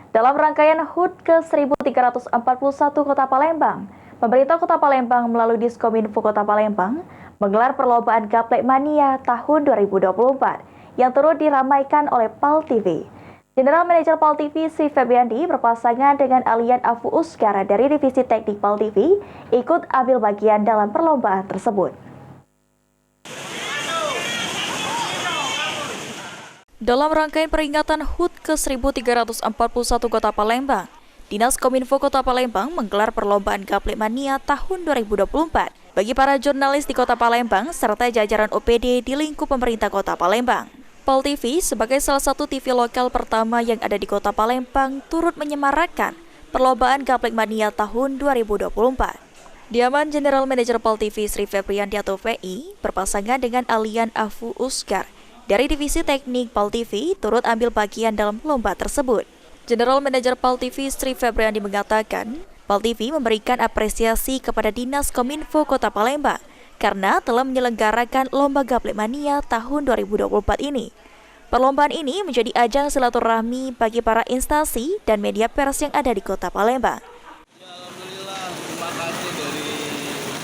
Dalam rangkaian HUT ke-1341 Kota Palembang, pemerintah Kota Palembang melalui Diskominfo Kota Palembang menggelar perlombaan Gaplek Mania tahun 2024 yang turut diramaikan oleh PAL TV. General Manager PAL TV Sri Febriandi berpasangan dengan Alian Afu Uskara dari Divisi Teknik PAL TV ikut ambil bagian dalam perlombaan tersebut. Dalam rangkaian peringatan HUT ke-1341 Kota Palembang, Dinas Kominfo Kota Palembang menggelar perlombaan Gaplek Mania tahun 2024 bagi para jurnalis di Kota Palembang serta jajaran OPD di lingkup pemerintah Kota Palembang. PAL TV sebagai salah satu TV lokal pertama yang ada di Kota Palembang turut menyemarakan perlombaan Gaplek Mania tahun 2024. Diaman General Manager PAL TV Sri Febriandi atau VI berpasangan dengan Alian Afu Uskar dari Divisi Teknik PAL TV turut ambil bagian dalam lomba tersebut. General Manager PAL TV Sri Febriandi mengatakan, PAL TV memberikan apresiasi kepada Dinas Kominfo Kota Palembang karena telah menyelenggarakan Lomba Gaplek Mania tahun 2024 ini. Perlombaan ini menjadi ajang silaturahmi bagi para instansi dan media pers yang ada di Kota Palembang. Alhamdulillah, terima kasih dari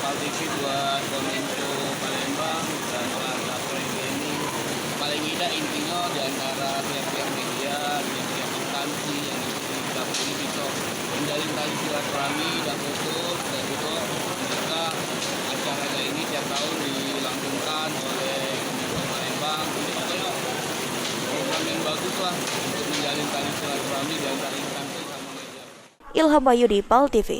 PAL TV buat Kominfo Palembang dan Gaplek ini. Paling tidak intinya di antara pihak-pihak media, pihak instansi yang Gaplek ini bisa menjalin tali silaturahmi dan fokus, dan juga mereka acara ini tiap tahun dilangsungkan oleh Kominfo Palembang. Ini pokoknya program yang bagus lah untuk menjalin tali silaturahmi di antara instansi sama media. Ilham Wahyudi, PAL TV.